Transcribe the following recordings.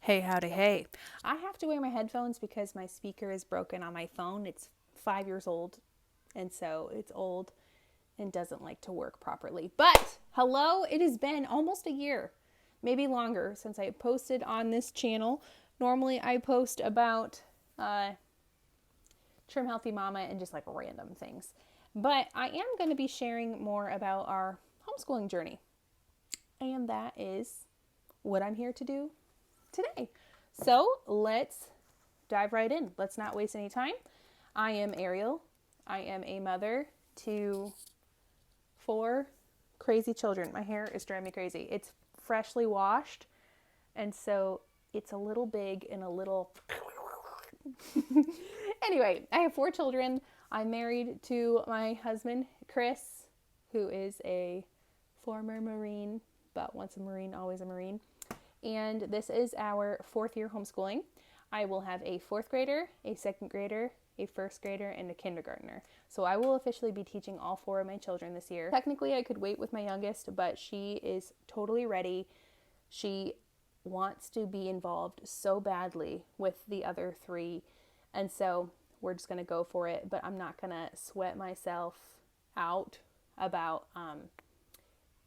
Hey, howdy, hey. I have to wear my headphones because my speaker is broken on my phone. It's 5 years old, and so it's old and doesn't like to work properly. But hello, it has been almost a year, maybe longer, since I posted on this channel. Normally, I post about Trim Healthy Mama and just like random things. But I am going to be sharing more about our homeschooling journey. And that is what I'm here to do today. So let's dive right in. Let's not waste any time. I am Ariel. I am a mother to 4 crazy children. My hair is driving me crazy. It's freshly washed, and so it's a little big and a little... Anyway, I have 4 children. I'm married to my husband, Chris, who is a former Marine, but once a Marine, always a Marine. And this is our 4th year homeschooling. I will have a 4th grader, a 2nd grader, a 1st grader, and a kindergartner. So I will officially be teaching all 4 of my children this year. Technically, I could wait with my youngest, but she is totally ready. She wants to be involved so badly with the other 3. And so we're just going to go for it. But I'm not going to sweat myself out about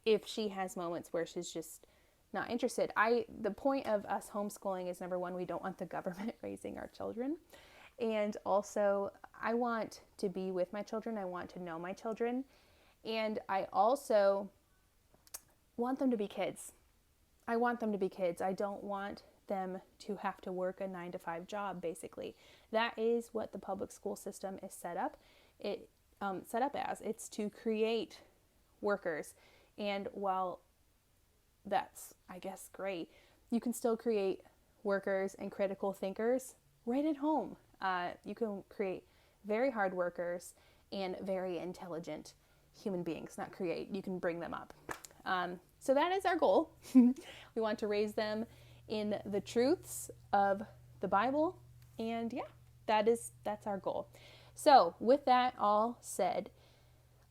if she has moments where she's just not interested. The point of us homeschooling is, number one, we don't want the government raising our children. And also, I want to be with my children. I want to know my children. And I also want them to be kids. I want them to be kids. I don't want them to have to work a 9-to-5 job, basically. That is what the public school system is set up as. It's to create workers. And while that's, I guess, great, you can still create workers and critical thinkers right at home. You can create very hard workers and very intelligent human beings. Not create, you can bring them up. So that is our goal. We want to raise them in the truths of the Bible. And yeah, that's our goal. So with that all said,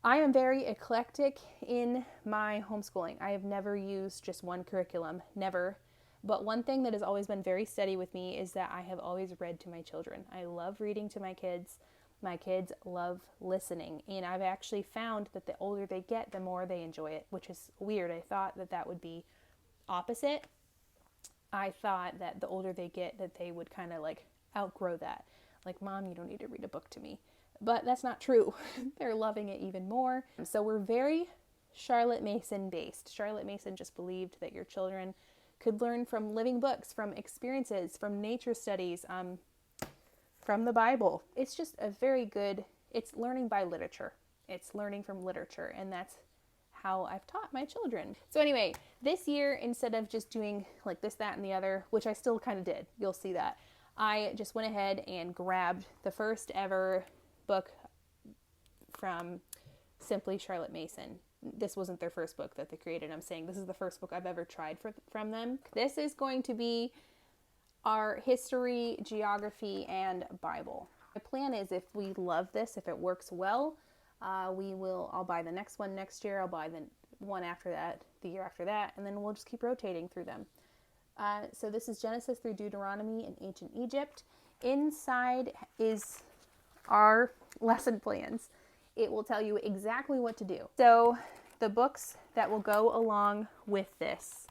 I am very eclectic in my homeschooling. I have never used just one curriculum, never. But one thing that has always been very steady with me is that I have always read to my children. I love reading to my kids. My kids love listening. And I've actually found that the older they get, the more they enjoy it, which is weird. I thought that would be opposite. I thought that the older they get, that they would kind of like outgrow that. Like, Mom, you don't need to read a book to me. But that's not true. They're loving it even more. So we're very Charlotte Mason based. Charlotte Mason just believed that your children could learn from living books, from experiences, from nature studies, from the Bible. It's just a very good, it's learning by literature. It's learning from literature, and that's how I've taught my children. So anyway, this year, instead of just doing like this, that, and the other, which I still kind of did, you'll see that, I just went ahead and grabbed the first ever book from Simply Charlotte Mason. This wasn't their first book that they created. I'm saying this is the first book I've ever tried from them. This is going to be our history, geography, and Bible. My plan is, if we love this, if it works well, I'll buy the next one next year. I'll buy the one after that, the year after that, and then we'll just keep rotating through them. So this is Genesis through Deuteronomy in ancient Egypt. Inside is our lesson plans. It will tell you exactly what to do. So the books that will go along with this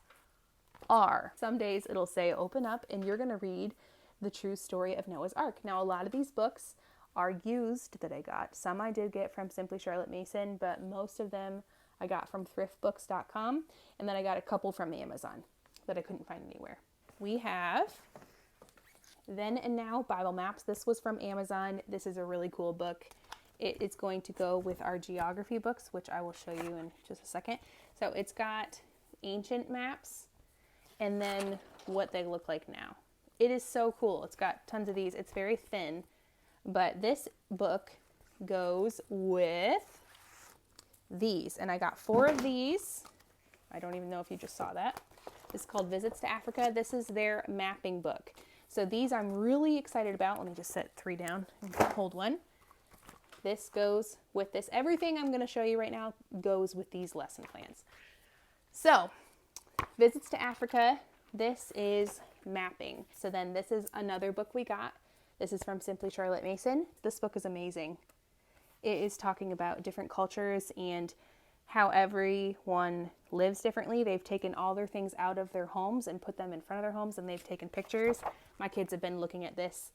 are, some days it'll say open up and you're going to read the true story of Noah's Ark. Now, a lot of these books are used that I got. Some I did get from Simply Charlotte Mason, but most of them I got from thriftbooks.com, and then I got a couple from Amazon that I couldn't find anywhere. We have Then and Now Bible Maps. This was from Amazon. This is a really cool book. It's going to go with our geography books, which I will show you in just a second. So it's got ancient maps and then what they look like now. It is so cool. It's got tons of these. It's very thin, but this book goes with these. And I got 4 of these. I don't even know if you just saw that. This is called Visits to Africa. This is their mapping book. So these I'm really excited about. Let me just set 3 down and hold one. This goes with this. Everything I'm going to show you right now goes with these lesson plans. So, Visits to Africa. This is mapping. So then this is another book we got. This is from Simply Charlotte Mason. This book is amazing. It is talking about different cultures and how everyone lives differently. They've taken all their things out of their homes and put them in front of their homes, and they've taken pictures. My kids have been looking at this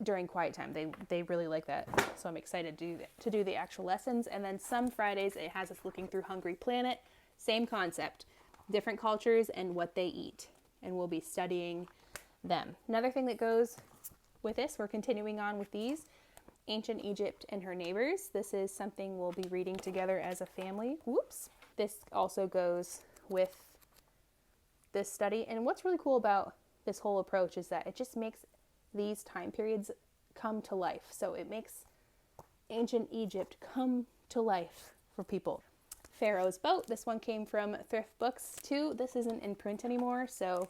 during quiet time. They really like that. So I'm excited to do the actual lessons. And then some Fridays it has us looking through Hungry Planet. Same concept, different cultures and what they eat. And we'll be studying them. Another thing that goes with this, we're continuing on with these, Ancient Egypt and Her Neighbors. This is something we'll be reading together as a family. Whoops. This also goes with this study. And what's really cool about this whole approach is that it just makes these time periods come to life. So it makes ancient Egypt come to life for people. Pharaoh's Boat. This one came from Thrift Books too. This isn't in print anymore, so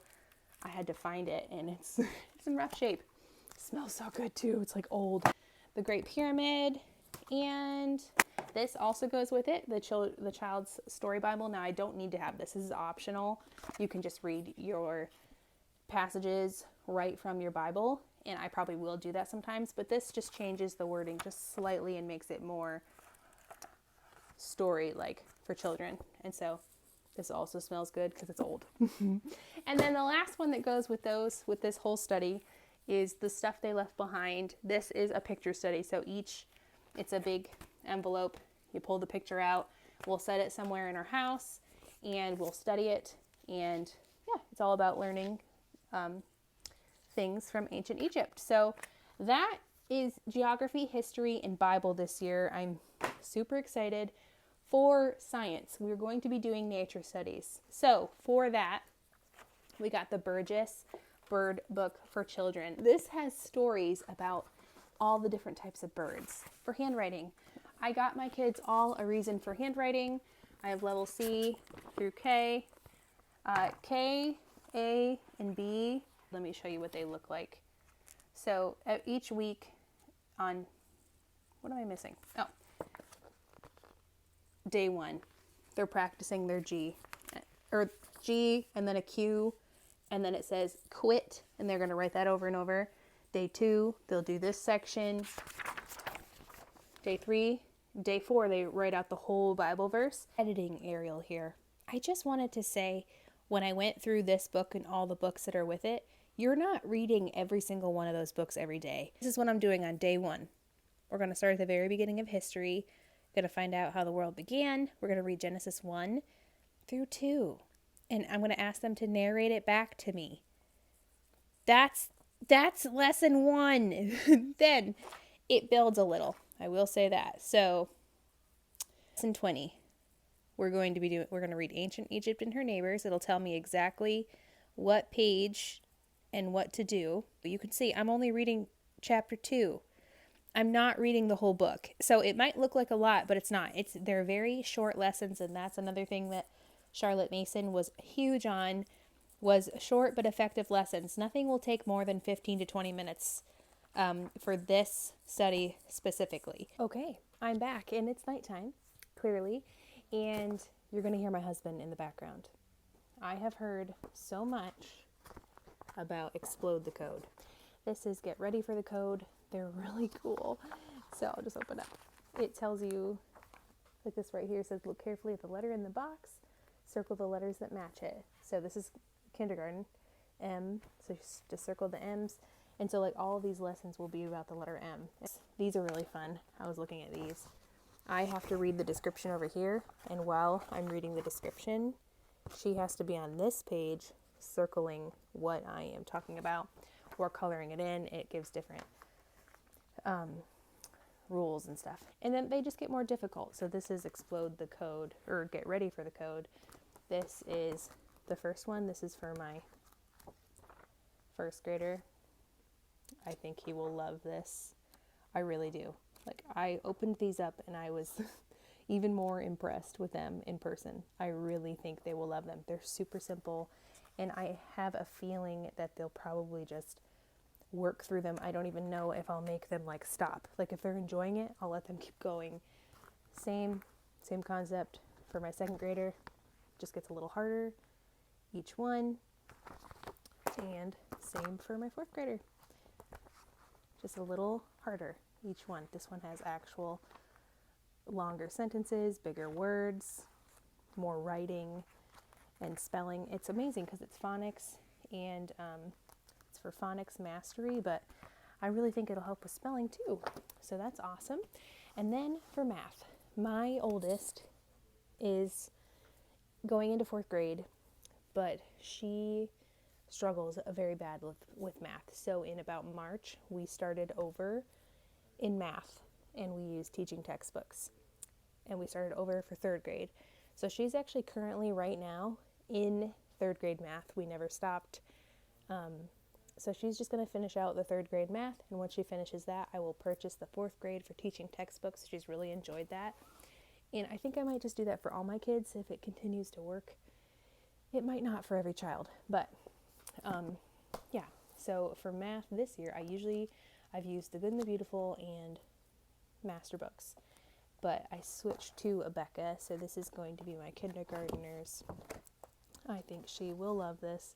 I had to find it, and it's in rough shape. It smells so good too. It's like old. The Great Pyramid, and this also goes with it, the Child's Story Bible. Now I don't need to have this. This is optional. You can just read your passages right from your Bible, and I probably will do that sometimes, but this just changes the wording just slightly and makes it more story-like for children. And so this also smells good because it's old. And then the last one that goes with this whole study is The Stuff They Left Behind. This is a picture study. So it's a big envelope. You pull the picture out. We'll set it somewhere in our house and we'll study it. And yeah, it's all about learning things from ancient Egypt. So that is geography, history, and Bible this year. I'm super excited. For science, we're going to be doing nature studies. So for that, we got the Burgess Bird Book for Children. This has stories about all the different types of birds. For handwriting, I got my kids all a reason for handwriting. I have level C through K. K, A, and B. Let me show you what they look like. So each week on, what am I missing? Oh, day 1, they're practicing their G, or G and then a Q, and then it says quit, and they're going to write that over and over. Day 2, they'll do this section. Day 3, day 4, they write out the whole Bible verse. Editing Ariel here. I just wanted to say, when I went through this book and all the books that are with it, you're not reading every single one of those books every day. This is what I'm doing on day 1. We're going to start at the very beginning of history. Going to find out how the world began. We're going to read Genesis 1 through 2. And I'm going to ask them to narrate it back to me. That's lesson 1. Then it builds a little. I will say that. So lesson 20. We're going to read Ancient Egypt and Her Neighbors. It'll tell me exactly what page and what to do. You can see I'm only reading chapter 2. I'm not reading the whole book. So it might look like a lot, but it's not. They're very short lessons, and that's another thing that Charlotte Mason was huge on, was short but effective lessons. Nothing will take more than 15 to 20 minutes for this study specifically. Okay, I'm back, and it's nighttime, clearly, and you're going to hear my husband in the background. I have heard so much about Explode the Code. This is Get Ready for the Code. They're really cool. So I'll just open up. It tells you, like this right here, says look carefully at the letter in the box. Circle the letters that match it. So this is kindergarten, M. So just circle the M's. And so like all of these lessons will be about the letter M. These are really fun. I was looking at these. I have to read the description over here. And while I'm reading the description, she has to be on this page circling what I am talking about or coloring it in. It gives different rules and stuff. And then they just get more difficult. So this is Explode the Code, or Get Ready for the Code. This is the first one. This is for my first grader. I think he will love this. I really do. Like, I opened these up and I was even more impressed with them in person. I really think they will love them. They're super simple, and I have a feeling that they'll probably just work through them. I don't even know if I'll make them like stop. Like if they're enjoying it, I'll let them keep going. Same concept for my second grader. Just gets a little harder each one. And same for my 4th grader. Just a little harder, each one. This one has actual longer sentences, bigger words, more writing and spelling. It's amazing because it's phonics and it's for phonics mastery, but I really think it'll help with spelling too. So that's awesome. And then for math, my oldest is going into 4th grade, but she struggles very bad with math. So in about March, we started over in math and we used teaching textbooks. And we started over for 3rd grade. So she's actually currently right now in 3rd grade math. We never stopped. So she's just going to finish out the 3rd grade math. And once she finishes that, I will purchase the 4th grade for teaching textbooks. She's really enjoyed that. And I think I might just do that for all my kids if it continues to work. It might not for every child, but yeah. So for math this year, I've used The Good and the Beautiful and Master Books. But I switched to Abeka, so this is going to be my kindergartners. I think she will love this.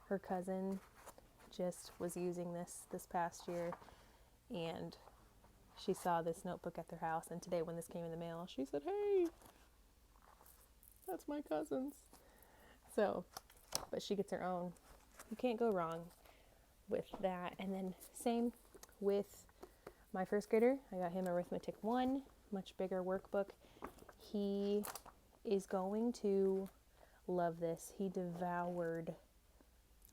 Her cousin just was using this past year, and she saw this notebook at their house, and today when this came in the mail, she said, "Hey, that's my cousin's." So, but she gets her own. You can't go wrong with that. And then same with my 1st grader. I got him Arithmetic 1, much bigger workbook. He is going to love this. He devoured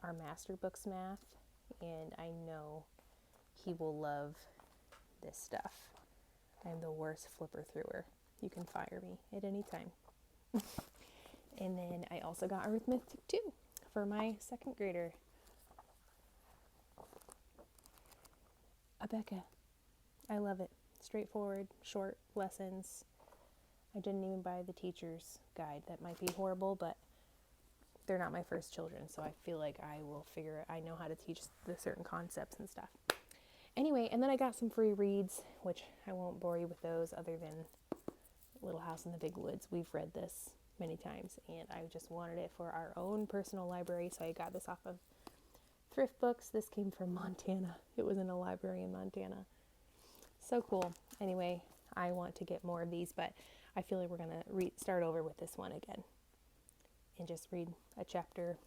our Master Books math, and I know he will love this stuff. I'm the worst flipper througher. You can fire me at any time. And then I also got Arithmetic 2 for my 2nd grader. Abeka. I love it. Straightforward, short lessons. I didn't even buy the teacher's guide. That might be horrible, but they're not my first children, so I feel like I will figure it. I know how to teach the certain concepts and stuff. Anyway, and then I got some free reads, which I won't bore you with those other than Little House in the Big Woods. We've read this many times, and I just wanted it for our own personal library, so I got this off of Thrift Books. This came from Montana. It was in a library in Montana. So cool. Anyway, I want to get more of these, but I feel like we're going to start over with this one again and just read a chapter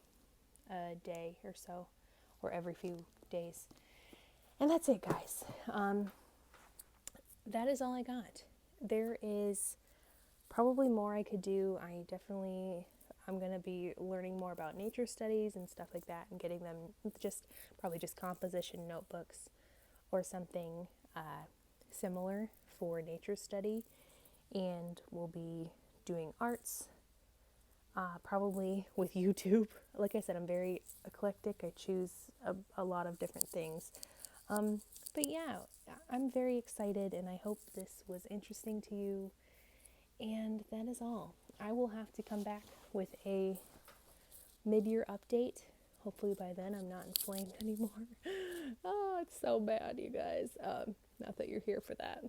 a day or so, or every few days. And that's it, guys. That is all I got. There is probably more I could do. I'm going to be learning more about nature studies and stuff like that, and getting them probably just composition notebooks or something similar for nature study. And we'll be doing arts, probably with YouTube. Like I said, I'm very eclectic. I choose a lot of different things. But yeah, I'm very excited, and I hope this was interesting to you. And that is all. I will have to come back with a mid-year update. Hopefully by then I'm not inflamed anymore. Oh, it's so bad, you guys. Not that you're here for that.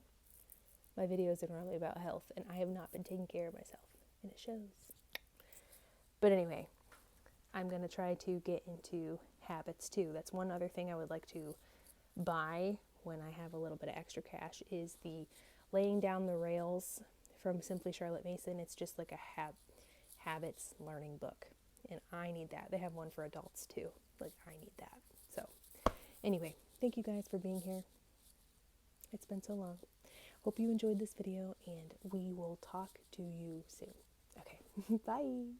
My videos are normally about health, and I have not been taking care of myself, and it shows. But anyway, I'm going to try to get into habits too. That's one other thing I would like to buy when I have a little bit of extra cash, is the Laying Down the Rails from Simply Charlotte Mason. It's just like a habits learning book, and I need that. They have one for adults too. Like, I need that. So anyway, thank you guys for being here. It's been so long. Hope you enjoyed this video, and we will talk to you soon. Okay, bye.